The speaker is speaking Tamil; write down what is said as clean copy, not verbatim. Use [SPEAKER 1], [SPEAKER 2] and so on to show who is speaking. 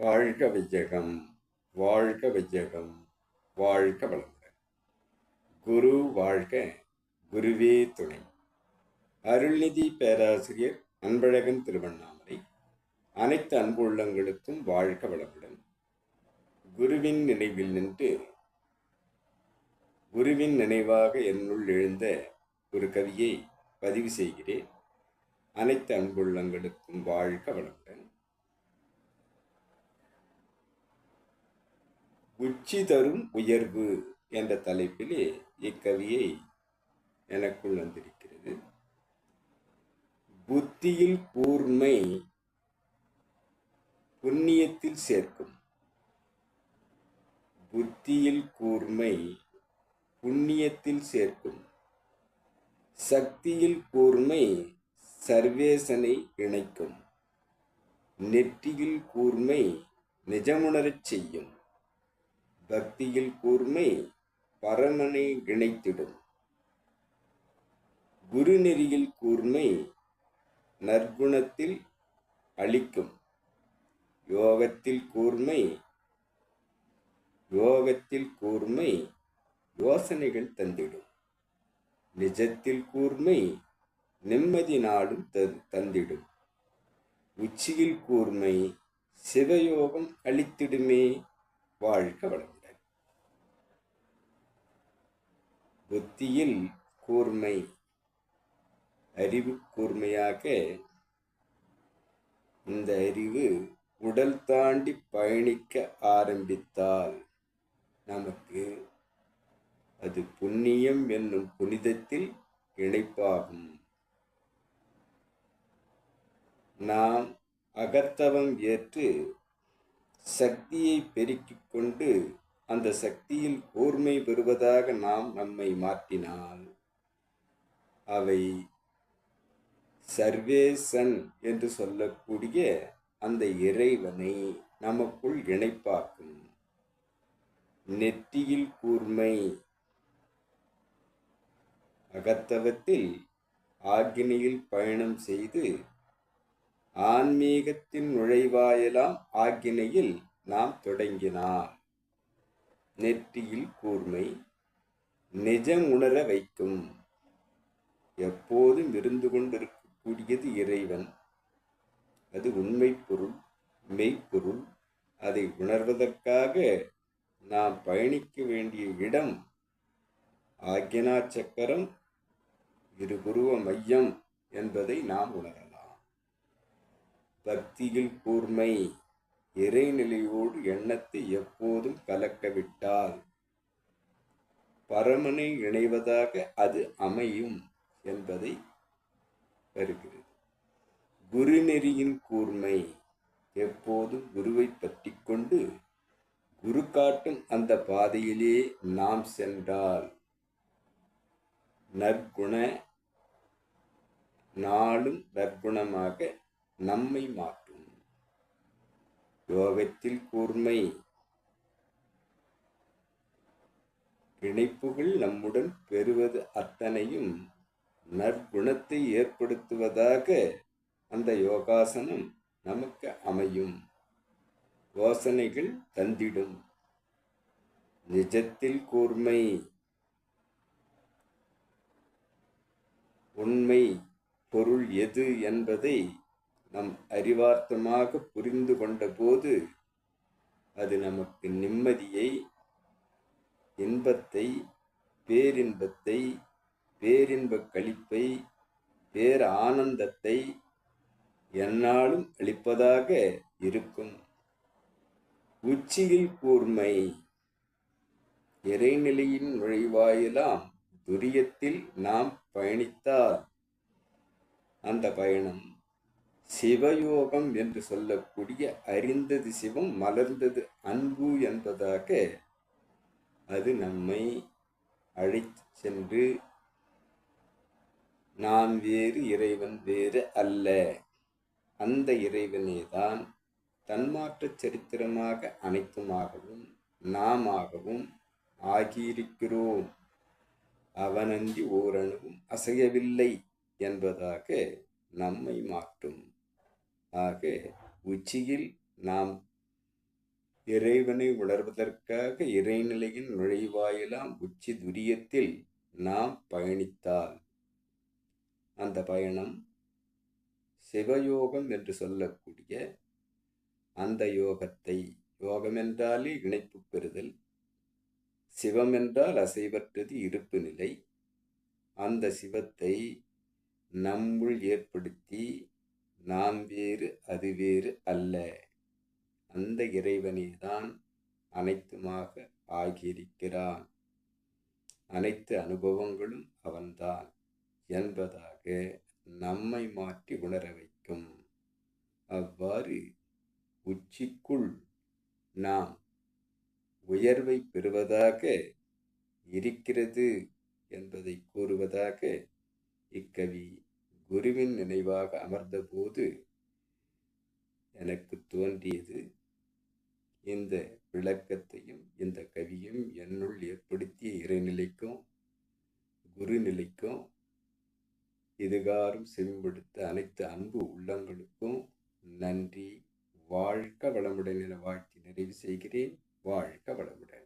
[SPEAKER 1] வாழ்க வையகம், வாழ்க வையகம், வாழ்க வளமுடன். குரு வாழ்க, குருவே துணை. அருள்நிதி பேராசிரியர் அன்பழகன் திருவண்ணாமலை. அனைத்து அன்பு உள்ளங்களுக்கும் வாழ்க வளமுடன். குருவின் நினைவில் நின்று குருவின் நினைவாக என்னுள் எழுந்த ஒரு கவியை பதிவு செய்கிறேன். அனைத்து அன்புள்ளங்களுக்கும் வாழ்க வளமுடன். உச்சி தரும் உயர்வு என்ற தலைப்பிலே இக்கவியை எனக்குள் வந்திருக்கிறது. புத்தியில் கூர்மை புண்ணியத்தில் சேர்க்கும். புத்தியில் கூர்மை புண்ணியத்தில் சேர்க்கும். சக்தியில் கூர்மை சர்வேசனை இணைக்கும். நெற்றியில் கூர்மை நிஜமுணரச் செய்யும். பக்தியில் கூர்மை பரமனை இணைத்திடும். குருநெறியில் கூர்மை நற்குணத்தில் அளிக்கும். யோகத்தில் கூர்மை யோசனைகள் தந்திடும். நிஜத்தில் கூர்மை நிம்மதி நாடும் தந்திடும். உச்சியில் கூர்மை சிவயோகம் அளித்திடுமே. வாழ்க வளமுடன். புத்தியில் கூர்மை அறிவு கூர்மையாக, இந்த அறிவு உடல் தாண்டி பயணிக்க ஆரம்பித்தால் நமக்கு அது புண்ணியம் என்னும் புனிதத்தில் இணைப்பாகும். நாம் அகத்தவம் ஏற்று சக்தியை பெருக்கிக் கொண்டு அந்த சக்தியில் கூர்மை பெறுவதாக நாம் நம்மை மாற்றினால் அவை சர்வேசன் என்று சொல்லக்கூடிய அந்த இறைவனை நமக்குள் இணைப்பாக்கும். நெற்றியில் கூர்மை அகத்தவத்தில் ஆக்கினையில் பயணம் செய்து ஆன்மீகத்தின் நுழைவாயலாம் ஆக்கினையில் நாம் தொடங்கினார். நெற்றியில் கூர்மை நிஜம் உணர வைக்கும். எப்போதும் இருந்து கொண்டிருக்கக்கூடியது இறைவன். அது உண்மை பொருள், மெய்ப்பொருள். அதை உணர்வதற்காக நாம் பயணிக்க வேண்டிய இடம் ஆக்ஞா சக்கரம், இருபுருவ மையம் என்பதை நாம் உணரலாம். பக்தியில் கூர்மை இறைநிலையோடு எண்ணத்தை எப்போதும் கலக்கவிட்டால் பரமனை இணைவதாக அது அமையும் என்பதை வருகிறது. குருநெறியின் கூர்மை எப்போதும் குருவை பற்றி கொண்டு குரு காட்டும் அந்த பாதையிலே நாம் சென்றால் நற்குண நாளும் நற்குணமாக நம்மை மாற்றும். யோகத்தில் கூர்மை இணைப்புகள் நம்முடன் பெறுவது அத்தனையும் நற்குணத்தை ஏற்படுத்துவதாக அந்த யோகாசனம் நமக்கு அமையும். யோசனைகள் தந்திடும். நிஜத்தில் கூர்மை உண்மை பொருள் எது என்பதை நம் அறிவார்த்தமாக புரிந்து கொண்ட போது அது நமக்கு நிம்மதியை, இன்பத்தை, பேரின்பத்தை, பேரின்பக் களிப்பை, பேர் ஆனந்தத்தை எந்நாளும் அளிப்பதாக இருக்கும். உச்சியில் கூர்மை இறைநிலையின் நுழைவாயிலாம் துரியத்தில் நாம் பயணித்தால் அந்த பயணம் சிவயோகம் என்று சொல்லக்கூடிய அறிந்தது சிவம், மலர்ந்தது அன்பு என்பதாக அது நம்மை அழைத்து சென்று நான் வேறு இறைவன் வேறு அல்ல, அந்த இறைவனே தான் தன்மாற்ற சரித்திரமாக அனைத்துமாகவும் நாமாகவும் ஆகியிருக்கிறோம். அவனன்றி ஓரணுவும் அசையவில்லை என்பதாக நம்மை மாற்றும். ஆக உச்சியில் நாம் இறைவனை உணர்வதற்காக இறைநிலையின் நுழைவாயிலாம் உச்சி துரியத்தில் நாம் பயணித்தால் அந்த பயணம் சிவயோகம் என்று சொல்லக்கூடிய அந்த யோகத்தை, யோகம் என்றாலே இணைப்பு பெறுதல், சிவம் என்றால் அசைவற்றது இருப்பு நிலை, அந்த சிவத்தை நம்முள் ஏற்படுத்தி நாம் வேறு அது வேறு அல்ல, அந்த இறைவனே தான் அனைத்துமாக ஆகியிருக்கிறான், அனைத்து அனுபவங்களும் அவன்தான் என்பதாக நம்மை மாற்றி உணர வைக்கும். அவ்வாறு உச்சிக்குள் நாம் உயர்வை பெறுவதாக இருக்கிறது என்பதை கூறுவதாக இக்கவி குருவின் நினைவாக அமர்ந்தபோது எனக்கு தோன்றியது. இந்த விளக்கத்தையும் இந்த கவியும் என்னுள் ஏற்படுத்திய இறைநிலைக்கும் குருநிலைக்கும் இதுகாரும் செவிப்படுத்த அனைத்து அன்பு உள்ளங்களுக்கும் நன்றி. வாழ்க வளமுடன் என வாழ்த்தி நிறைவு செய்கிறேன். வாழ்க வளமுடன்.